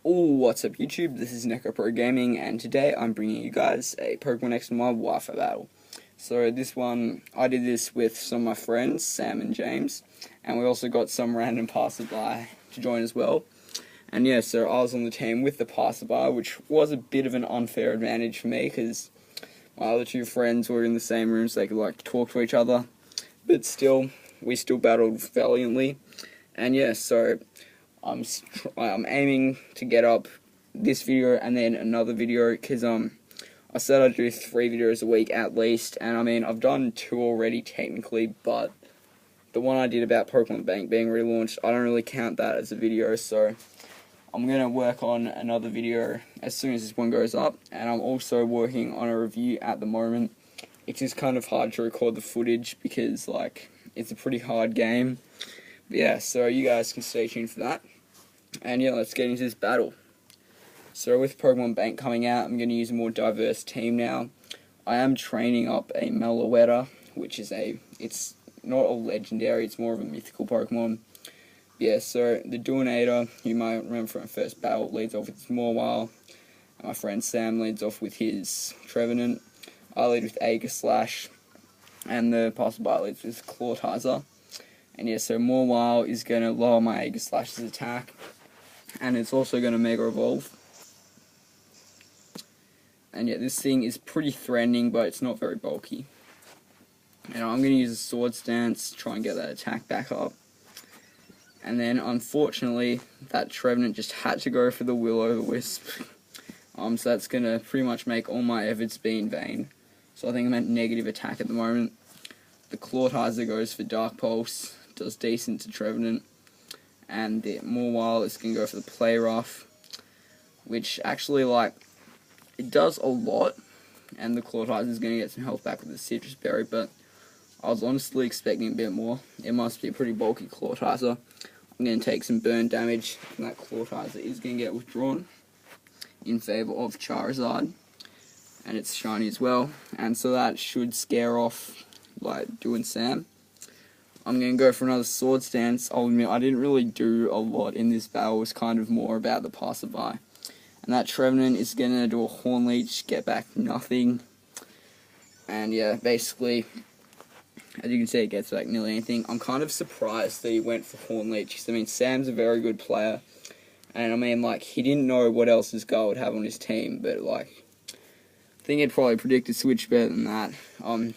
Oh, what's up YouTube? This is NecroPro Gaming, and today I'm bringing you guys a Pokemon X and Y Wi-Fi battle. So this one, I did this with some of my friends, Sam and James, and we also got some random passerby to join as well. And yeah, so I was on the team with the passerby, which was a bit of an unfair advantage for me, because my other two friends were in the same room, so they could like talk to each other. But still, we still battled valiantly. And yeah, so I'm aiming to get up this video and then another video, because I said I'd do 3 videos a week at least, and I mean I've done 2 already technically, but the one I did about Pokemon Bank being relaunched, I don't really count that as a video, so I'm gonna work on another video as soon as this one goes up. And I'm also working on a review at the moment. It's just kind of hard to record the footage because like it's a pretty hard game. But yeah, so you guys can stay tuned for that. And yeah, let's get into this battle. So with Pokemon Bank coming out, I'm going to use a more diverse team now. I am training up a Meloetta, which is it's not a legendary, it's more of a mythical Pokemon. Yeah, so the Duonator, you might remember from my first battle, leads off with its Mawile. My friend Sam leads off with his Trevenant. I lead with Aegislash, and the passerby leads with Clawtizer. And yeah, so Mawile is going to lower my Aegislash's attack, and it's also going to Mega Evolve. And yeah, this thing is pretty threatening, but it's not very bulky. And I'm going to use a Sword Stance to try and get that attack back up. And then, unfortunately, that Trevenant just had to go for the Will-O-the-Wisp. So that's going to pretty much make all my efforts be in vain. So I think I'm at negative attack at the moment. The Clawtizer goes for Dark Pulse, does decent to Trevenant. And the Mawile is going to go for the Play Rough, which actually, like, it does a lot. And the Clawtizer is going to get some health back with the Citrus Berry, but I was honestly expecting a bit more. It must be a pretty bulky Clawtizer. I'm going to take some burn damage, and that Clawtizer is going to get withdrawn in favour of Charizard. And it's shiny as well, and so that should scare off, like, doing Sam. I'm going to go for another Sword Stance. I'll admit, I didn't really do a lot in this battle. It was kind of more about the passerby. And that Trevenant is going to do a Horn Leech, get back nothing. And yeah, basically, as you can see, it gets back nearly anything. I'm kind of surprised that he went for Horn Leech, because I mean, Sam's a very good player. And I mean, like, he didn't know what else this guy would have on his team, but like, I think he'd probably predicted Switch better than that.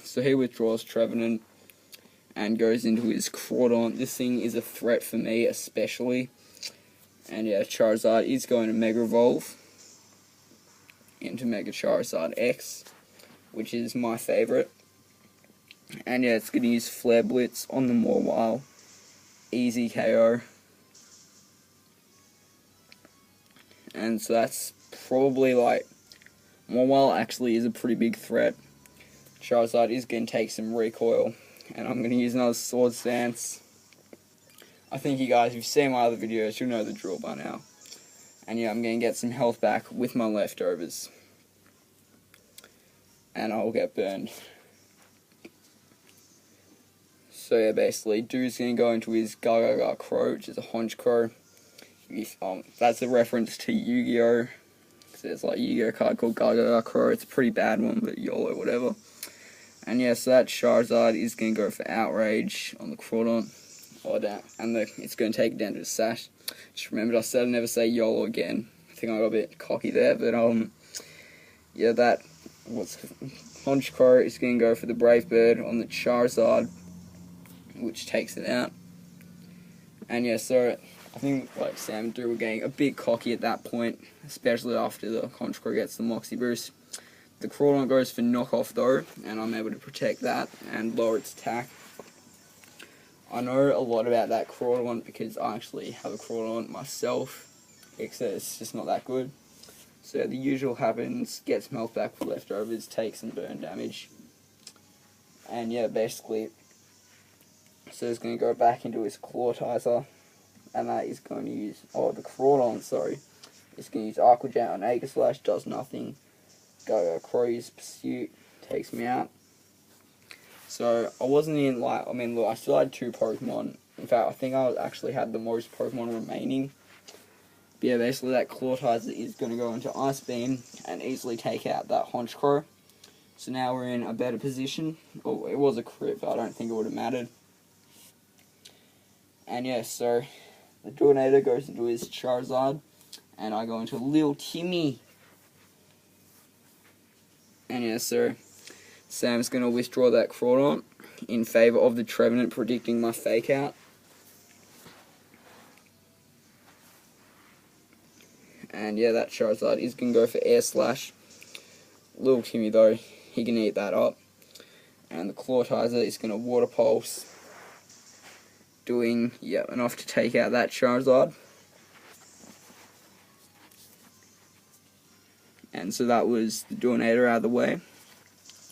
So he withdraws Trevenant and goes into his Crawdaunt. This thing is a threat for me, especially. And yeah, Charizard is going to Mega Evolve into Mega Charizard X, which is my favourite. And yeah, it's going to use Flare Blitz on the Mawile. Easy KO. And so that's probably like, Mawile actually is a pretty big threat. Charizard is going to take some recoil, and I'm going to use another Sword Stance. I think you guys, if you've seen my other videos, you'll know the drill by now. And yeah, I'm going to get some health back with my leftovers. And I'll get burned. So yeah, basically, dude's going to go into his Gargaga Crow, which is a Honchkrow. That's a reference to Yu-Gi-Oh! There's like a Yu-Gi-Oh! Card called Gargaga Crow. It's a pretty bad one, but YOLO, whatever. And yeah, so that Charizard is going to go for Outrage on the Crawdaunt. And it's going to take it down to the Sash. Just remembered I said I'd never say YOLO again. I think I got a bit cocky there, but yeah, that Honchkrow is going to go for the Brave Bird on the Charizard, which takes it out. And yeah, so I think like Sam and Drew were getting a bit cocky at that point, especially after the Honchkrow gets the Moxie Boost. The Crawdaunt goes for Knock Off though, and I'm able to protect that and lower its attack. I know a lot about that Crawdaunt because I actually have a Crawdaunt myself, except it's just not that good. So the usual happens, get some health back for leftovers, take some burn damage. And yeah, basically, so it's going to go back into his Clawtizer, and that is going to use, the Crawdaunt, sorry. It's going to use Aqua Jet on Aegislash, does nothing. Crow's Pursuit takes me out. So I wasn't in like, look, I still had 2 Pokemon. In fact, I think I actually had the most Pokemon remaining. But yeah, basically that Clawtizer is going to go into Ice Beam and easily take out that Honchkrow. So now we're in a better position. Oh, it was a crit, but I don't think it would have mattered. And yeah, so the Tornado goes into his Charizard, and I go into Lil Timmy. And yeah, so Sam's going to withdraw that Crawdaunt in favour of the Trevenant, predicting my Fake Out. And yeah, that Charizard is going to go for Air Slash. Little Timmy though, he can eat that up. And the Clawtizer is going to Water Pulse, doing enough to take out that Charizard. And so that was the Tornado out of the way.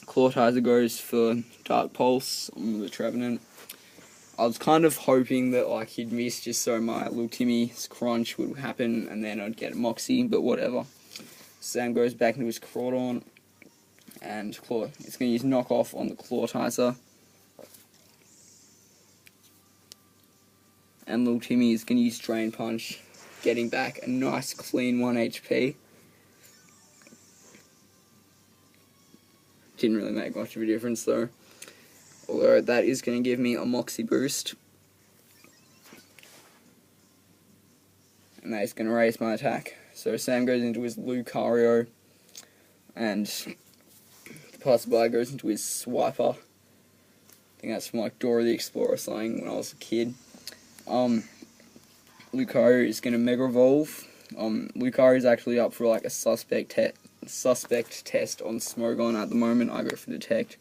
Clawtizer goes for Dark Pulse on the Trevenant. I was kind of hoping that like he'd miss just so my Little Timmy's Crunch would happen and then I'd get a Moxie, but whatever. Sam goes back into his Crawdaunt, and it's going to use Knock Off on the Clawtizer. And Little Timmy is going to use Drain Punch, getting back a nice clean 1 HP. Didn't really make much of a difference though. Although that is going to give me a Moxie boost. And that is going to raise my attack. So Sam goes into his Lucario. And the passerby goes into his Swiper. I think that's from like Dora the Explorer or something when I was a kid. Lucario is going to Mega Evolve. Lucario is actually up for like a suspect test on Smogon at the moment. I go for Detect.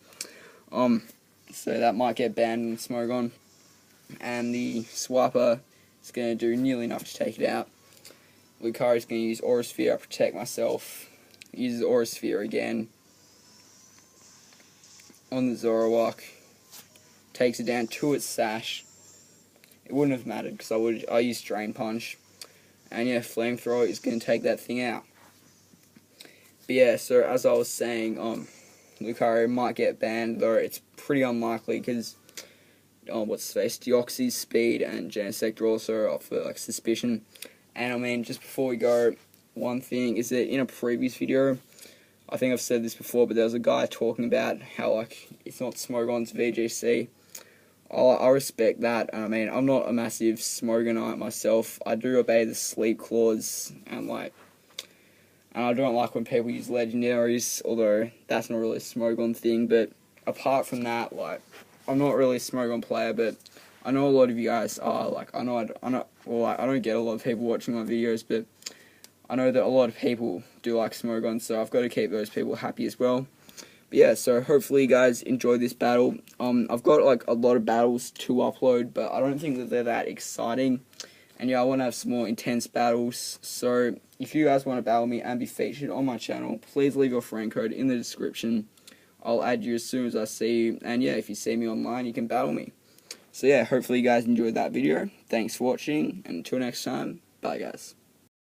So that might get banned in Smogon. And the Swiper is going to do nearly enough to take it out. Lucario is going to use Aura Sphere, protect myself. Uses Aura Sphere again on the Zoroark. Takes it down to its Sash. It wouldn't have mattered because I used Drain Punch. And yeah, Flamethrower is going to take that thing out. But yeah, so as I was saying, Lucario might get banned, though it's pretty unlikely because Deoxys, Speed, and Genesect are also up for like suspicion. And I mean, just before we go, one thing is that in a previous video, I think I've said this before, but there was a guy talking about how like it's not Smogon's VGC. I respect that. I mean, I'm not a massive Smogonite myself. I do obey the Sleep Clause, and I don't like when people use legendaries, although that's not really a Smogon thing. But apart from that, like, I'm not really a Smogon player, but I know a lot of you guys are. Like, I don't get a lot of people watching my videos, but I know that a lot of people do like Smogon, so I've got to keep those people happy as well. But yeah, so hopefully you guys enjoy this battle. I've got like a lot of battles to upload, but I don't think that they're that exciting. And yeah, I want to have some more intense battles. So if you guys want to battle me and be featured on my channel, please leave your friend code in the description. I'll add you as soon as I see you. And yeah, if you see me online, you can battle me. So yeah, hopefully you guys enjoyed that video. Thanks for watching, and until next time, bye guys.